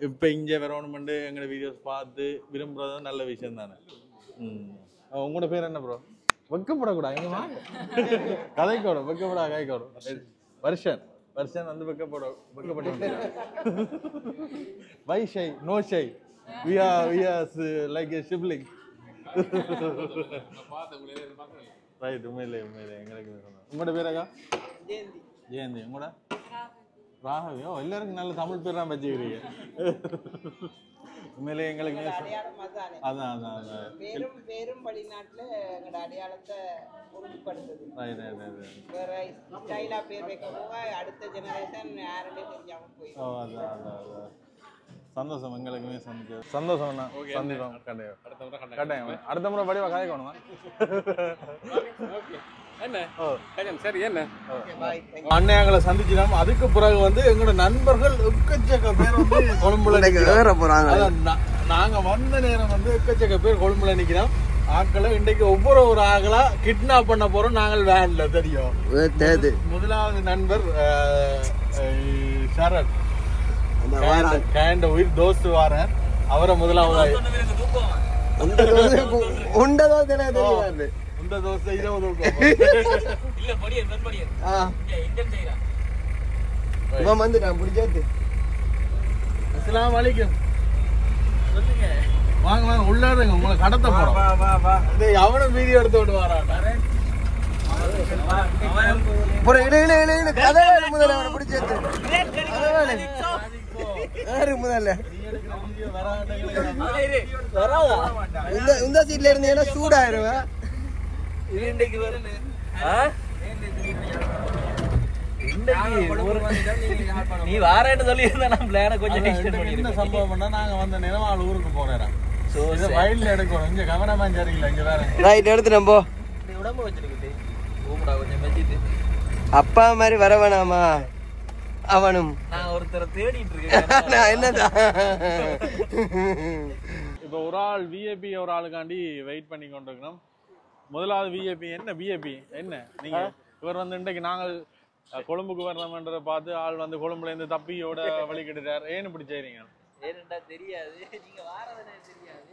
இப்போ இங்கே வரணுமெண்டு எங்களோட வீடியோஸ் பார்த்து விரும்புகிறதும் நல்ல விஷயம் தானே. உங்களோட பேர் என்ன ப்ரோ? வெக்கப்படக்கூடாது இங்கே வாங்க கதைக்கோடும் வெக்கப்படா கதைக்கோடும் வருஷன் வருஷன் வந்து வெக்கப்பட்டு why shy no shy we are like a sibling right உண்மையிலே எங்களுக்கு உங்களோட பேராக்கா? ஜெயந்தி. உங்களோட? ராகவியோ எல்லாருக்கும் நல்ல தமிழ் பேர் தான் வச்சுக்கிறீங்க. உண்மையிலே எங்களுக்கு அதான் அதான் பேரும் வெளிநாட்டுல எங்களோட அடையாளத்தை உறுதிப்படுத்துது. வேற ஸ்டைலா பேர் வைக்க போக அடுத்த ஜெனரேஷன் யாருன்னே தெரியாம போயிடும். சந்தோஷம் எங்களுக்குமே சந்தோஷம் சந்திப்போம் கட்டாயம். அடுத்த முறை படிவா காய்க்கணுமா அண்ணையாங்களை சந்திச்சிடும். அதுக்கு பிறகு வந்து எங்களோட நண்பர்கள் எக்கச்சக்க பேர் வந்து கொழும்புல நிக்கிறோம். நாங்க வந்த நேரம் வந்து எக்கச்சக்க பேர் கொழும்புல நிக்கிறோம். ஆக்களை இன்றைக்கு ஒவ்வொரு ஆக்களா கிட்னாப் பண்ண போறோம் நாங்கள் வேன்ல தெரியும். முதலாவது நண்பர் சரத் கேண்ட உயிர் தோஸ்து வாரன் அவரை முதலாவது அஸ்ஸலாமு அலைக்கும். வாங்க வாங்க உள்ளாடுங்க உங்களை கடத்த போறோம். அவனும் வீடியோ எடுத்து விட்டு வரான். இந்த சீட்ல இருந்தீங்கன்னா சூடாயிருவேன். நீ வாரேன்னு சொல்லி கொஞ்சம் என்ன சம்பவம் பண்ணா நாங்க வந்த நேரம் ஆள் ஊருக்கு போறேன் வயல்ல எடுக்கணும். இங்க கவனமா சரியில்லை. இங்க வேற ரைட் எடுத்துட்டேன் போ. உடம்பு வச்சிருக்கிட்டு கொஞ்சம் வச்சுட்டு அப்பா மாதிரி வர வேணாமா? அவனும் நான் ஒருத்தரை தேடிட்டு இருக்கேன். என்னதான் இப்போ ஒரு ஆள் விஏபி ஒரு ஆளுக்காண்டி வெயிட் பண்ணி கொண்டிருக்கணும். முதலாவது விஏபி என்ன விஏபி என்ன நீங்க இவர் வந்து இன்றைக்கு நாங்கள் கொழும்புக்கு வரணும்ன்றதை பார்த்து ஆள் வந்து கொழும்புல இருந்து தப்பியோட வழிகிட்டார். ஏன்னு இப்படி செய்றீங்க? ஏன்டா தெரியாது. நீங்க வாரதே தெரியாது.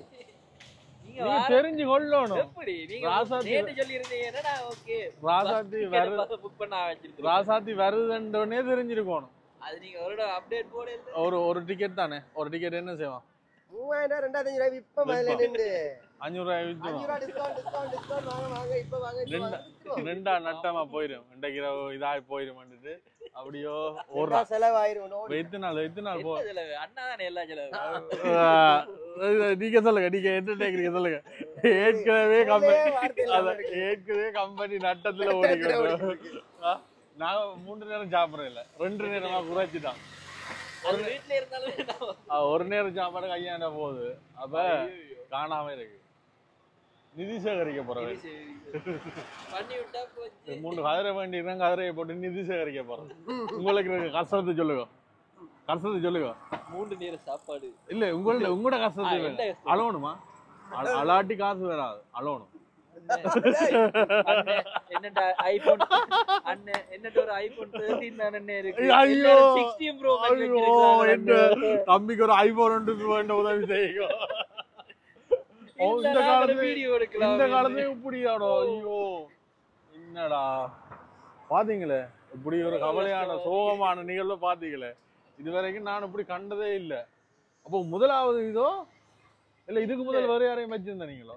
நீங்க தெரிஞ்சு கொள்ளணும். எப்படி நீங்க நேத்து சொல்லி இருந்தீங்கன்னா ஓகே ராசாத்தி வருது புக் பண்ண வச்சிருக்கோம். ராசாத்தி வருதுன்றனே தெரிஞ்சிருக்கணும். அது நீங்க ஒரு அப்டேட் போடுங்க. ஒரு டிக்கெட் தானே. ஒரு டிக்கெட் என்ன செய்வான்? 3000 2500 இப்ப மேல நின்னு 500 டிஸ்கவுண்ட் வாங்க இப்ப வாங்க ரெண்டா நட்டமா போயிடும். இன்றைக்கு இதாய் போயிடும்ன்றது அப்படியோ ஒரு செலவாயிரும். எத்தனை நாள் போ அண்ணா தானே எல்லா செலவு. நீங்க சொல்லுங்க. நீங்க என்ன கேக்குறீங்க சொல்லுங்க. ஏற்கனவே கம்பெனி நட்டத்துல ஓடிக்கிறோம். நான் 3 நேரம் சாப்பிடறேன் இல்ல 2 நேரமா குறைச்சிட்டான். வீட்டுல இருந்தாலும் ஒரு நேரம் சாப்பாடு கையாண்ட போகுது. அப்ப காணாம இருக்கு. நிதி சேகரிக்க போறேன். பண்ணி விட்டா போச்சு. 3 கதிரை வேண்டியிருந்தா கதிரையை போட்டு நிதி சேகரிக்க போறேன். உங்களுக்கு கஷ்டத்தை சொல்லுங்க. கஷ்டத்தை சொல்லுங்க. 3 நேர சாப்பாடு. இல்ல உங்களோட கஷ்டத்தை அலோணுமா? அலாட்டி காசு வராது. அலோணும். என்னடா ஐபோன் அண்ணே என்னட்ட ஒரு ஐபோன் 13 தானே இருக்கு. ஐயோ 16 ப்ரோ மேக்ஸ் ஐயோ என்ன தம்பிக்கு ஒரு ஐபோன் ஒன்று வேண்ட உதவி செய்யுங்க. இந்த காலத்துல வீடியோ எடுக்கலாம். இந்த காலத்துல இப்படியாடோ ஐயோ என்னடா பாத்தீங்களே இப்படி ஒரு கவலையான சோகமான நிகழ்வு பாத்தீங்களே. இது வரைக்கும் நான் இப்படி கண்டதே இல்ல. அப்போ முதலாவது இதோ இல்ல இதுக்கு முதல் வேற யாரையும் வச்சிருந்தா நீங்களோ?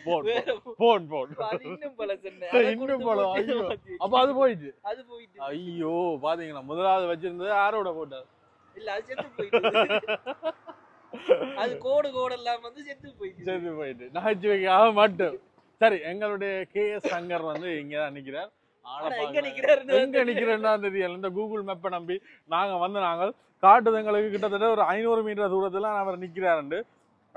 போன் இன்னும் பல சொன்னேன். இன்னும் பல ஐயோ அப்ப அது போயிடுச்சு. அது போயிட்டு ஐயோ பாத்தீங்களா முதலாவது வச்சிருந்தது யாரோட போட்டாரு? இல்ல அது செத்து போயிட்டு. அது கோடெல்லாம் வந்து செத்து போயிட்டு நகைச்சுவைக்காக மட்டும். சரி எங்களுடைய KS சங்கர் வந்து இங்கதான் நிக்கிறார். எங்க நிக்கிறேன்னா தெரியல. இந்த கூகுள் மேப்பை நம்பி நாங்கள் காட்டுது எங்களுக்கு கிட்டத்தட்ட ஒரு 500 மீட்டர் தூரத்துல அவர் நிக்கிறாரு.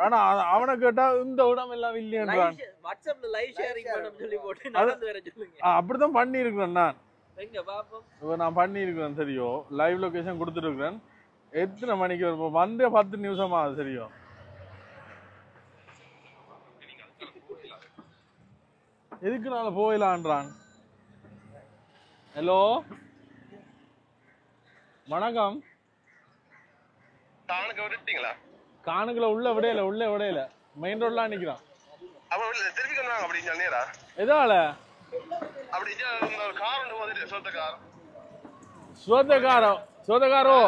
ஆனா அவனை கேட்டா இந்த இடம் எல்லாம் இல்லையன்றான். வாட்ஸ்அப்ல லைவ் ஷேரிங் பண்ண சொல்லி போட்டு நடந்து வர சொல்லுங்க. அப்படிதான் பண்ணி இருக்கிறேன் நான். எங்க பாப்போம். நான் பண்ணி இருக்கிறேன் சரியோ. லைவ் லொகேஷன் கொடுத்துட்டு இருக்கிறேன். எத்தனை மணிக்கு வந்து 10 நிமிஷமா அது சரியோ. எதுக்குனால போயிலான்றான். ஹலோ வணக்கம். காணுக்குள்ள உள்ள விடையில மெயின் ரோட்லாம் நிக்கிறான். எதால சோதகாரோ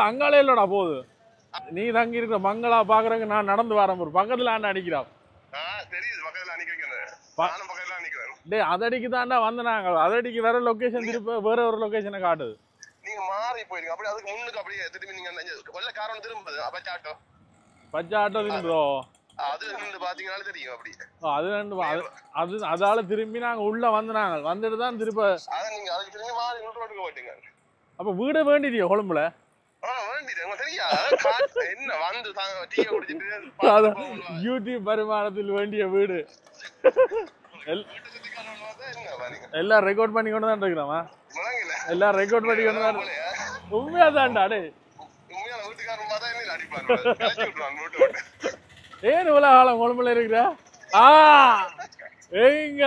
அங்காலே இல்லடா போகுது. நீ தங்கி இருக்கிற மங்களா பாக்குறதுக்கு நான் நடந்து வரேன். ஒரு பக்கத்துல ஆண்டா அடிக்கிறான். டேய் அதடிக்கு தாண்டா வந்து நாங்க அதடிக்கு வேற லொகேஷன் திருப்ப வேற ஒரு லொகேஷனை காட்டுது. நீங்க மாறி போயிடுங்க. அப்படியே அதுக்கு முன்னுக்கு அப்படியே திரும்பி நீங்க வெள்ள காரணம் திரும்புது. பச்சை ஆட்டோ திரும்புதோ அது நின்று பாத்தீங்கன்னாலே தெரியும். அப்படி அது அதால திரும்பி நாங்க உள்ள வந்துட்டு தான் திருப்ப அதான் நீங்க அதுக்கு திரும்பி மாறி ரோட்டுக்கு போயிட்டீங்க. அப்ப வீடு வேண்டிட்டியோ கொழும்புல? என்ன வந்து டீ குடிச்சிட்டு யூடியூப் வருமானத்தில் வேண்டிய வீடு எல்லாம் ரெக்கார்ட் பண்ணி கொண்டு தான் இருக்கிறோமா? எல்லாம் ரெக்கார்ட் பண்ணி கொண்டு தான். உண்மையா தான்டா டே. ஏன் இவ்வளவு காலம் கொழும்புல இருக்கிற? எங்க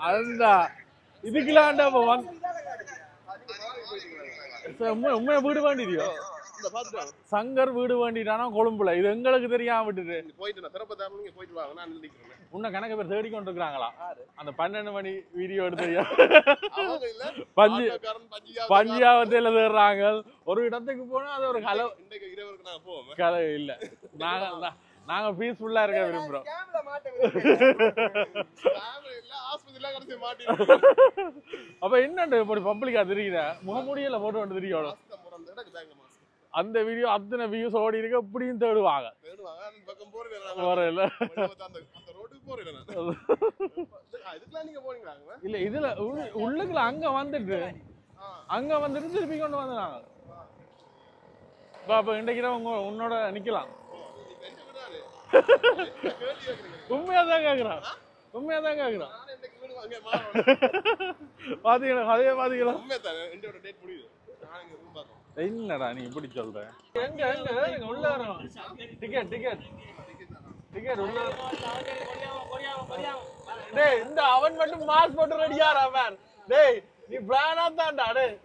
அந்த இதுக்குலாண்டா உண்மையா வீடு வேண்டியோ? சங்கர் வீடு வேண்டிட்டானா கொழும்புல. இது எங்களுக்கு தெரியாம விட்டுட்டு உன்ன கணக்கு பேர் தேடி கொண்டு இருக்கிறாங்களா? அந்த 12 மணி வீடியோ எடுத்து பஞ்சாவத்தில தேடுறாங்க. ஒரு இடத்துக்கு போனா அது ஒரு கலை இல்ல. நாங்க பீஸ்ஃபுல்லா இருக்க விரும்புறோம். அப்ப என்னண்டு பப்ளிக்கா தெரியுற முகமூடியில போட்டு கொண்டு தெரியணும். அந்த வீடியோ அத்தனை வியூஸ் ஓடி இருக்கு. அப்படியும் தேடுவாங்க. இல்ல இதுல உள்ளுக்குள்ள அங்க வந்துட்டு திருப்பி கொண்டு வந்தாங்க. அப்ப இன்றைக்கு உன்னோட நிக்கலாம். உண்மையாதான் கேக்குறான். பாத்தீங்களா கதையை பாத்தீங்களா? என்னடா நீ இப்படி சொல்ற? எங்க உள்ள வரோம். டிக்கெட் உள்ள. டேய் இந்த அவன் மட்டும் மாஸ்க் போட்டு ரெடியாரா மேன். டேய் நீ பிளானா தான்டா டேய்.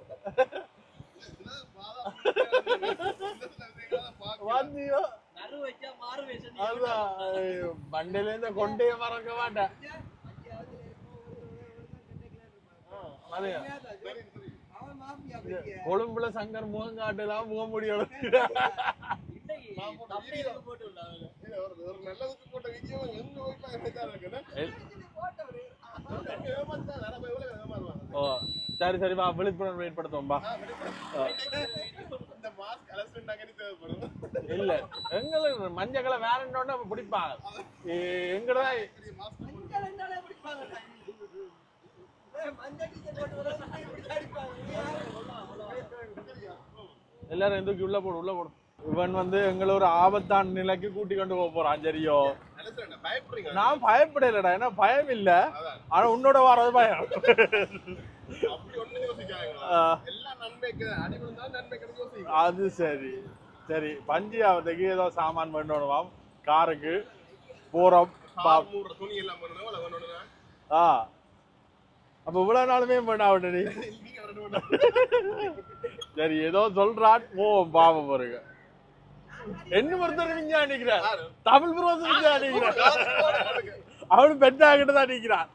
வாந்தியோ நறு வெச்சா மாறு வேஷம். அத பண்டல இந்த கொண்டைய மறக்க மாட்டேன். மாரியா கொழும்புல சங்கர் முகம் காட்டலாம் முக முடியும். சரி சரிப்பா விழிப்புணர்வு ஏற்படுத்துவோம்பா. இல்ல எங்களுக்கு மஞ்சக்களை வேற என்ன பிடிப்பாங்க. எங்கடா எல்லாரும் எந்தூக்கி உள்ள போடும். இவன் வந்து எங்களை ஒரு ஆபத்தான நிலைக்கு கூட்டி கொண்டு போக போறான். சரியோ, நான் பயப்படலடா, ஏன்னா பயம் இல்ல, ஆனா உன்னோட வர்றது பயம். அது சரி சரி. பஞ்சாவத்துக்கு ஏதோ சாமான் பண்ணணுமாம், காருக்கு போறோம். அப்ப இவ்வளவு நாளுமே பண்ண சரி, ஏதோ சொல்றான், போவோம் பாவம் பாருங்க. என்ன ஒருத்தர் விஞ்ஞானிக்கிறார், தமிழ் புரோசு விஞ்ஞானிக்கிறார், அவனு பெட்டாகிட்டுதான் நிக்கிறான்.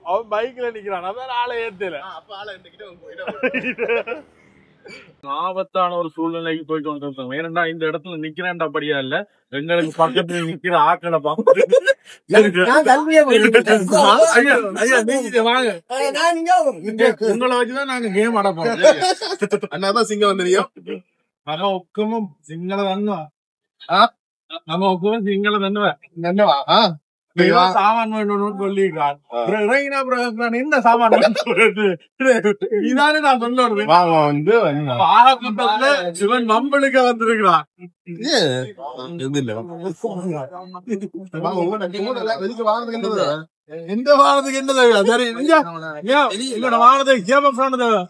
அவன் பைக்ல நிக்கிறான், அதான் ஆளை ஏத்தல. ஆபத்தான ஒரு சூழ்நிலைக்கு போயிட்டு வந்துருக்கோம். ஏன்னா இந்த இடத்துல நிக்கிறேன்டா படியா இல்ல, எங்களுக்கு பக்கத்துல நிக்கிற ஆக்களை பார்த்து உங்களை வச்சுதான் நாங்க கேம் ஆடப்போம். அண்ணாதான் சிங்கம் வந்துடும். நம்ம ஒக்கமும் சிங்கள தன்னுவா, நம்ம ஒக்கமும் சிங்கள தன்னுவா. சாமான் வேணும்னு சொல்லிக்கிறான். என்ன சாமான் இதானே நான் சொல்லுறது. சிவன் மம்பளுக்கு வந்திருக்கிறான். எந்த வாரத்துக்கு என்ன தேவை? சரி, எங்களோட வாரத்தை கேமக்ஸான தேவை.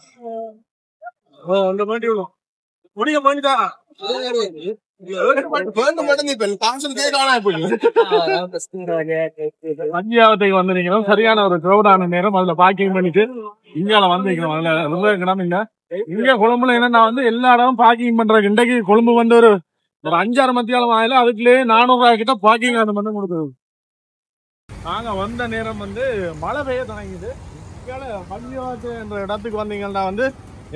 இந்த மாட்டி விடும் முடிய மாட்டிதான். பஞ்சாவத்துக்கு வந்திருக்கீங்க, சரியான ஒரு கிரௌடான நேரம். அதுல பார்க்கிங் பண்ணிட்டு இங்கால வந்திருக்கோம். அதுல ரொம்ப இடம் இல்ல இங்க கொழும்புல. ஏன்னா நான் வந்து எல்லா இடமும் பார்க்கிங் பண்றேன். இன்றைக்கு கொழும்பு வந்து ஒரு 5-6 மத்தியாலம் ஆயில, அதுக்குள்ளே 400 ரூபாய் கிட்ட பார்க்கிங் அந்த மட்டும் கொடுக்குது. நாங்க வந்த நேரம் வந்து மழை பெய்ய தொடங்கிது. இங்கால பஞ்சாவத்து என்ற இடத்துக்கு வந்தீங்கன்னா வந்து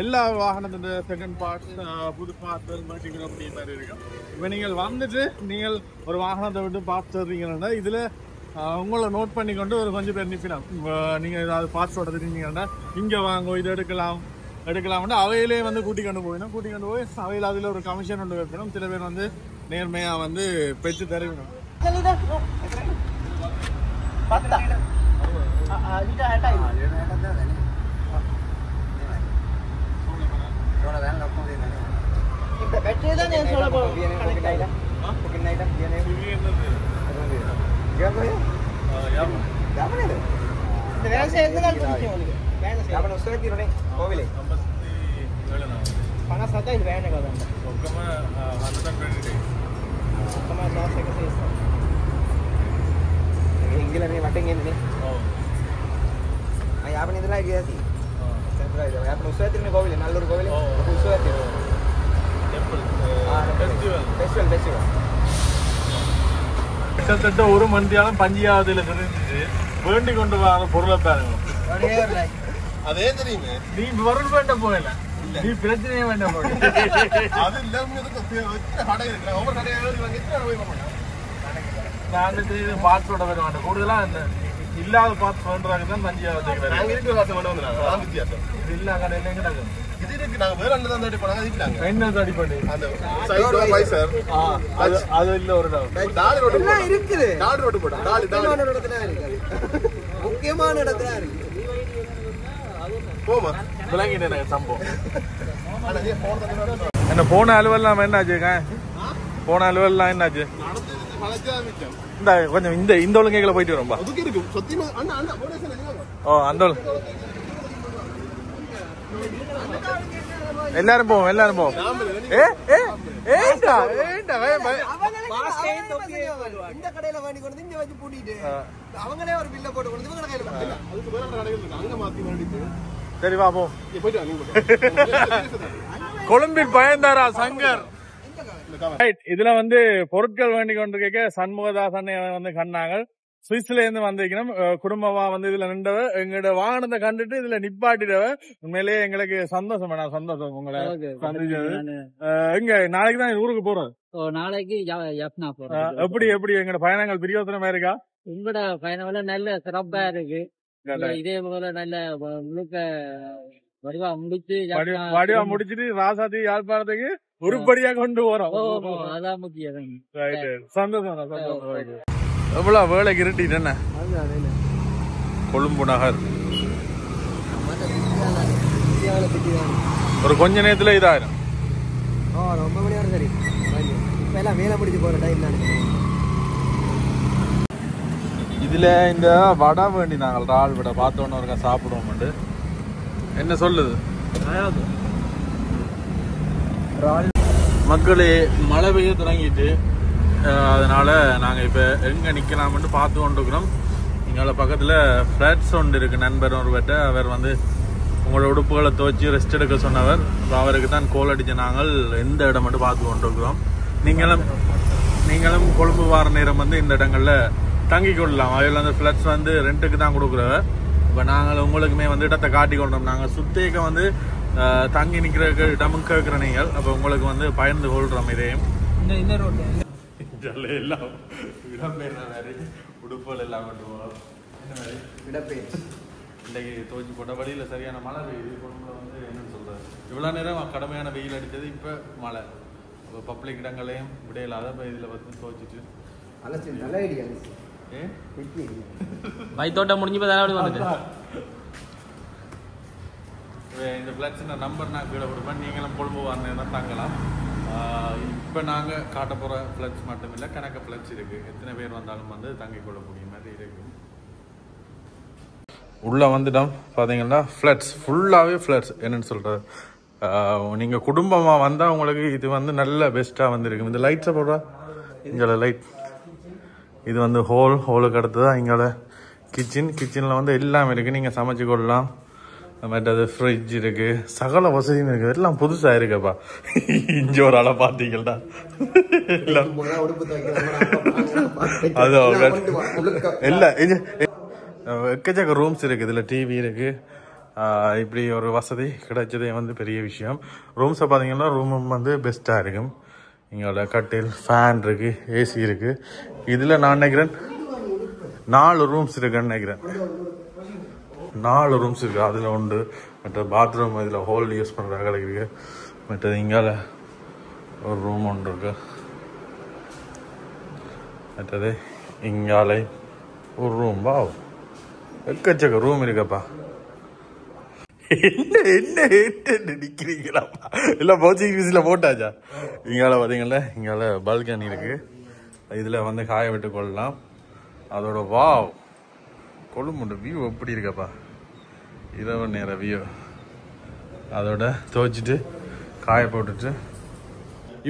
எல்லா வாகனத்தின் செகண்ட் பார்ட்ஸ், புது பார்ட்ஸ் மாட்டிக்கிற அப்படி மாதிரி இருக்கும். இப்போ நீங்கள் வந்துட்டு நீங்கள் ஒரு வாகனத்தை விட்டு பார்த்து தர்றீங்கன்னா இதில் உங்களை நோட் பண்ணி கொண்டு ஒரு கொஞ்சம் பேர் நிற்கலாம். நீங்கள் ஏதாவது பார்ட்ஸோட தெரிஞ்சீங்கன்னா இங்கே வாங்க, இது எடுக்கலாம்னு அவையிலே வந்து கூட்டி கொண்டு போயிடும். கூட்டி கொண்டு போய் அவையில் அதில் ஒரு கமிஷன் ஒன்று வைக்கணும். சில பேர் வந்து நேர்மையாக வந்து பெற்று தருவிடும். கிட்டத்தட்ட ஒரு மந்தியாலும் பஞ்சாவதுல தெரிஞ்சிச்சு. வேண்டி கொண்டு வர பொருளை பாருங்க. அதே தெரியுமே, நீ பொருள் வேண்ட போகல, நீ பிரச்சனையே வேண்ட போக. நாங்க பார்ட்ஸோட வர மாட்டோம். கூடுதலா இல்லாத பார்ட்ஸ் வேண்டாங்க தான் பஞ்சாவத்துக்கு வித்தியாசம். இது இல்ல கடையில எங்க நாங்க வேற தான் தடி போனாங்க. என்ன தடி பண்ணி அந்த சைடு வைசர் அது இல்ல. ஒரு டாலி ரோட் இருக்குது, டாலி ரோட் போடு. முக்கியமான இடத்துல இருக்கு, முக்கியமான இடத்துல இருக்கு. போமா விளங்கிட்டேன் சம்பவம். என்ன போன அலுவலாம் என்னாச்சு? போன அலுவலாம் என்னாச்சு? இந்த கொஞ்சம் இந்த ஒழுங்கைகளை போயிட்டு வரோம்பா. ஓ, அந்த எல்லாரும் போவோம், எல்லாரும் போவோம். இந்த கடையில வாங்கி கொண்டு இங்க வச்சு பூட்டிட்டு அவங்களே ஒரு பில்ல போட்டு கொண்டு இவங்க கையில. சரி வா போ. கொழும்பில் பயந்தாரா சங்கர். இதுல வந்து பொருட்கள் வேண்டி கொண்டிருக்க சண்முகதாசன் வந்து கண்ணாங்க. சுவிஸ்ல இருந்து வந்திருக்கணும். குடும்பமா வந்து இதுல நின்றவ எங்களோட வாகனத்தை கண்டுட்டு இதுல நிப்பாட்டிடவ. உண்மையிலேயே எங்களுக்கு சந்தோஷம். சந்தோஷம் உங்களை சந்திச்சது. எங்க நாளைக்கு தான் ஊருக்கு போறோம். நாளைக்கு எப்படி எங்களோட பயணங்கள் பிரியோசனமா இருக்கா? உங்களோட பயணம் நல்ல சிறப்பா இருக்கு. இதே போல நல்ல முழுக்க வடிவா முடிச்சுட்டு ராசாத்தி யாழ்ப்பாணத்துக்கு உருப்படியா கொண்டு போறோம். அதான் முக்கியம். சந்தோஷம். எவ்வளவு வேலைக்கு இருட்டிட்டு என்ன கொழும்பு நகர். ஒரு கொஞ்ச நேரத்துல இதாயிரும். ரொம்ப மணி நேரம் சரி. இப்ப எல்லாம் வேலை முடிஞ்சு போற டைம் தான். இதுல இந்த வடை வேண்டி நாங்கள் ரால் வடை பார்த்தோன்னு ஒருக்கா சாப்பிடுவோம். என்ன சொல்லுது மக்களே? மழை பெய்ய தொடங்கிட்டு, அதனால நாங்கள் இப்போ எங்கே நிற்கலாம்னு பார்த்து கொண்டிருக்கிறோம். இங்கே பக்கத்தில் ஃப்ளாட்ஸ் ஒன்று இருக்குது. நண்பர் ஒருவர்கிட்ட அவர் வந்து உங்களோட உடுப்புகளை துவச்சி ரெஸ்ட் எடுக்க சொன்னவர். அவருக்கு தான் கோல் அடித்த நாங்கள் எந்த இடம் மட்டும் பார்த்து கொண்டிருக்கிறோம். நீங்களும் கொழும்பு வார நேரம் வந்து இந்த இடங்களில் தங்கி கொள்ளலாம். அதில் அந்த ஃப்ளாட்ஸ் வந்து ரெண்ட்டுக்கு தான் கொடுக்குறவ. இப்போ நாங்கள் உங்களுக்குமே வந்து இடத்தை காட்டி கொண்டோம். நாங்கள் சுத்தேக்க வந்து தங்கி நிற்கிற இடமும் கேட்குற நீங்கள். அப்போ உங்களுக்கு வந்து பயந்து கொள்கிறோம். இதையும் எல்லாம் இடம்பெயர் வேறு உடுப்புகள் எல்லாம் கொண்டு போகலாம். இடம்பெயர் இன்றைக்கு துவச்சி போட்ட வழியில் சரியான மழை பெய்யுது. கொழும்புல வந்து என்னன்னு சொல்கிறது, இவ்வளோ நேரம் கடுமையான வெயில் அடித்தது, இப்போ மழை. இப்போ பப்ளிக் இடங்களையும் விடையில்லாத இப்போ இதில் வந்து துவச்சிட்டு வைத்தோட்டம் முடிஞ்சு வந்துட்டு இந்த ஃப்ளாட்ஸின் நம்பர் நான் கீழே கொடுப்பேன். நீங்களும் கொழும்பு வாங்க தங்கலாம். இப்போ நாங்கள் காட்ட போகிற ஃப்ளட்ஸ் மட்டும் இல்லை, கணக்கு ஃப்ளட்ஸ் இருக்குது. எத்தனை பேர் வந்தாலும் வந்து தங்கி கொள்ளக்கூடிய மாதிரி இருக்குது. உள்ளே வந்துட்டோம். பார்த்தீங்கன்னா ஃப்ளட்ஸ் ஃபுல்லாகவே ஃப்ளட்ஸ். என்னென்னு சொல்கிறது, நீங்கள் குடும்பமாக வந்தால் உங்களுக்கு இது வந்து நல்ல பெஸ்ட்டாக வந்துருக்கு. இந்த லைட்ஸை போடுறா, இங்கே லைட். இது வந்து ஹோலுக்கு அடுத்து தான் இங்கே கிச்சனில் வந்து எல்லாம் இருக்குது. நீங்கள் சமைச்சு கொள்ளலாம். மற்றது ஃப்ரிட்ஜ் இருக்குது, சகல வசதியும் இருக்குது. எல்லாம் புதுசாக இருக்குப்பா. இங்கே ஒரு ஆளை பார்த்தீங்களா? இல்லை எக்கச்சக்க ரூம்ஸ் இருக்குது. இதில் டிவி இருக்குது. இப்படி ஒரு வசதி கிடைச்சதே வந்து பெரிய விஷயம். ரூம்ஸை பார்த்தீங்கன்னா ரூமும் வந்து பெஸ்ட்டாக இருக்கும். இங்கே கட்டில், ஃபேன் இருக்குது, ஏசி இருக்குது. இதில் நான் நினைக்கிறேன் 4 ரூம்ஸ் இருக்குன்னு நினைக்கிறேன். 4 ரூம்ஸ் இருக்குது. அதில் உண்டு. மற்ற பாத்ரூம் இதில் ஹோல் யூஸ் பண்ணுற அகலை இருக்குது. மற்றது இங்கே ஒரு ரூம் ஒன்று இருக்கு. மற்றது இங்காலை ஒரு ரூம். வா, எக்கச்சக்க ரூம் இருக்கப்பா. என்ன நிற்கிறீங்களாப்பா? இல்லை போச்சிங் பீஸில் போட்டாச்சா? இங்கால பார்த்தீங்களா, இங்கால பால்கனி இருக்குது. இதில் வந்து காய விட்டு கொள்ளலாம். அதோட வாவ், கொழும்புண்ட வியூ எப்படி இருக்கப்பா, இரவு நேர வியூ. அதோட துவைச்சிட்டு காய போட்டுட்டு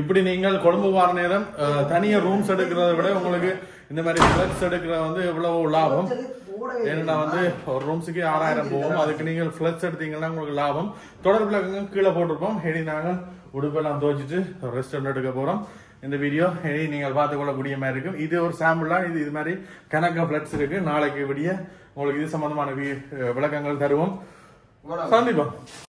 இப்படி நீங்கள் கொழும்பு வார நேரம் தனியாக ரூம்ஸ் எடுக்கிறத விட உங்களுக்கு இந்த மாதிரி ஃப்ளட்ஸ் எடுக்கிறது வந்து எவ்வளவு லாபம். ஏன்னா வந்து ஒரு ரூம்ஸுக்கு 6000 போகும். அதுக்கு நீங்கள் ஃப்ளட்ஸ் எடுத்தீங்கன்னா உங்களுக்கு லாபம். தொடர்பில் கீழே போட்டிருப்போம். ஹெடி நாங்கள் உடுப்பெல்லாம் துவைச்சிட்டு ரெஸ்டாரண்ட் எடுக்க போகிறோம். இந்த வீடியோ நீங்கள் பார்த்து கொள்ளக்கூடிய மாதிரி இருக்கும். இது ஒரு சாம்பிள். இது மாதிரி கணக்கு ஃப்ளட்ஸ் இருக்கு. நாளைக்கு விடிய உங்களுக்கு இது சம்பந்தமான விளக்கங்கள் தருவோம். சந்திப்போம்.